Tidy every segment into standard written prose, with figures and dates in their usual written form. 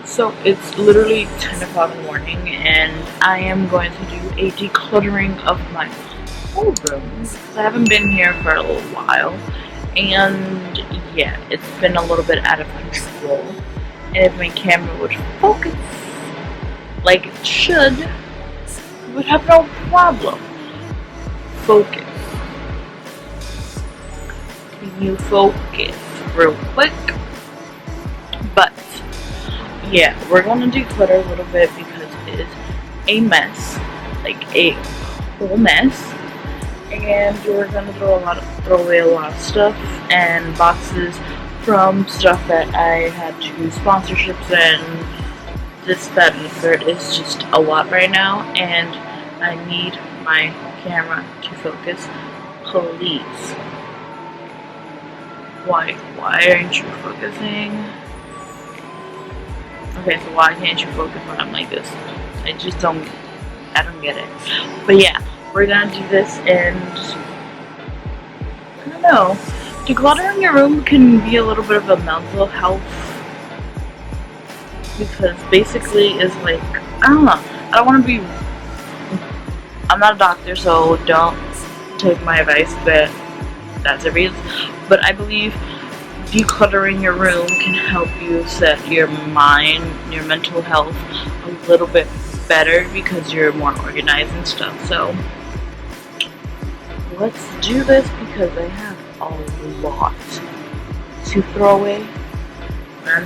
So it's literally 10 o'clock in the morning and I am going to do a decluttering of my whole room because I haven't been here for a little while, and yeah, it's been a little bit out of control. And if my camera would focus like it should, it would have no problem. Focus. Can you focus real quick? But yeah, we're gonna declutter a little bit because it is a mess, like a whole mess, and we're gonna throw away a lot of stuff and boxes from stuff that I had to do sponsorships and this, that, and the third. Is just a lot right now, and I need my camera to focus, please. Why aren't you focusing? Okay, so why can't you focus when I'm like this? I don't get it. But yeah, we're gonna do this, and I don't know. Decluttering your room can be a little bit of a mental health, because basically it's like, I don't know. I don't want to be. I'm not a doctor, so don't take my advice, but that's a reason. But I believe decluttering your room can help you set your mind, your mental health a little bit better because you're more organized and stuff. So let's do this because I have a lot to throw away. I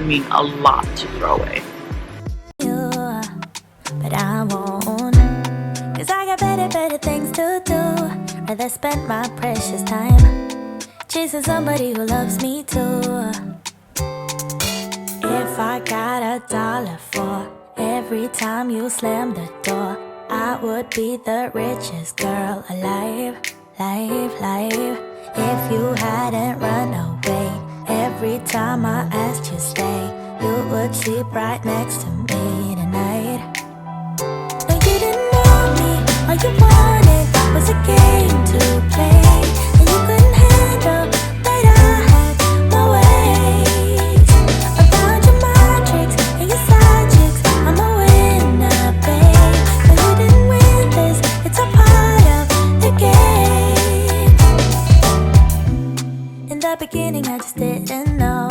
mean a lot to throw away. But I won't, 'cause I got better things to do. Rather spend my precious time chasing somebody who loves me too. If I got $1 for every time you slam the door, I would be the richest girl alive, live. If you hadn't run away every time I asked you stay, you would sleep right next to me tonight. No, you didn't want me, all you wanted was a game to play, and you couldn't handle that I had my ways. Around your matrix and your side chicks, I'm a winner, babe. But you didn't win this, it's a part of the game. In the beginning I just didn't know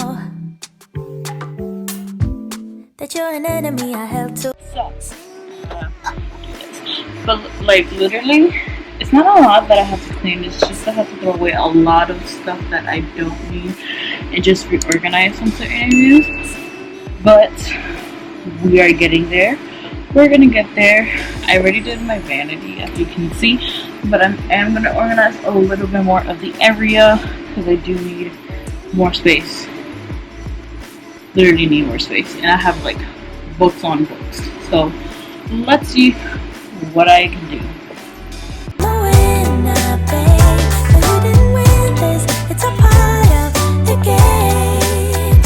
that you're an enemy I held to. But like literally, it's not a lot that I have to clean. It's just I have to throw away a lot of stuff that I don't need and just reorganize some certain areas. But we are getting there. We're gonna get there. I already did my vanity, as you can see, but I am gonna organize a little bit more of the area because I do need more space. Literally need more space, and I have like books on books. So let's see what I can do. It's a part of the game.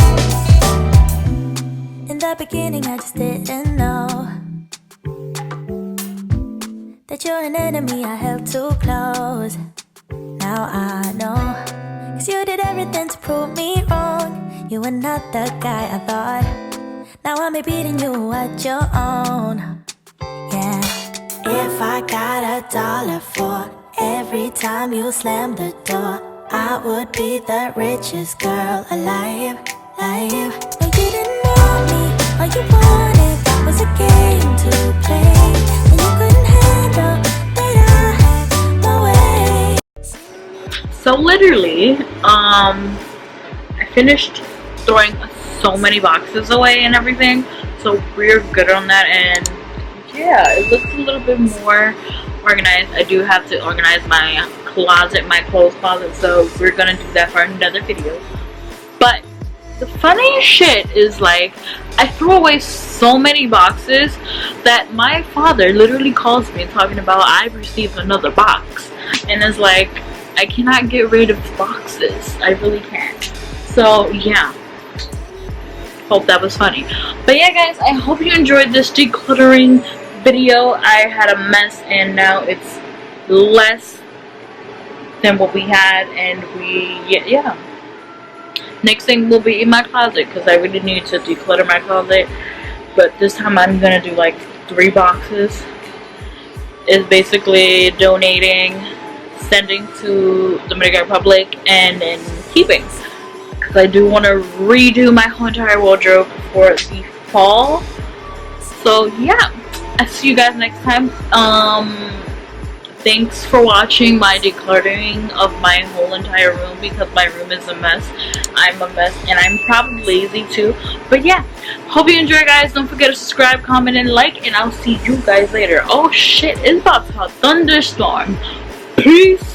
In the beginning I just didn't know that you're an enemy I held too close. Now I know, 'cause you did everything to prove me wrong. You were not the guy I thought. Now I'm beating you at your own. Yeah. If I got $1 for every time you slam the door, I would be the richest girl alive, live. No, you didn't want me, all you wanted was a game to play, and you couldn't handle that I had my way. So literally, I finished throwing so many boxes away and everything, so we're good on that. And yeah, it looks a little bit more organized. I do have to organize my closet, my clothes closet, so we're gonna do that for another video. But the funniest shit is, like, I threw away so many boxes that my father literally calls me talking about I've received another box, and is like, I cannot get rid of boxes. I really can't. So yeah, hope that was funny. But yeah guys, I hope you enjoyed this decluttering video. I had a mess and now it's less than what we had, and we yeah Next thing will be in my closet, because I really need to declutter my closet. But this time I'm gonna do like 3 boxes. Is basically donating, sending to the Dominican Republic, and then keeping. Because I do want to redo my whole entire wardrobe for the fall. So yeah, I'll see you guys next time. Thanks for watching my decluttering of my whole entire room, because my room is a mess. I'm a mess and I'm probably lazy too. But yeah, hope you enjoy, guys. Don't forget to subscribe, comment, and like, and I'll see you guys later. Oh shit, it's about to thunderstorm. Peace.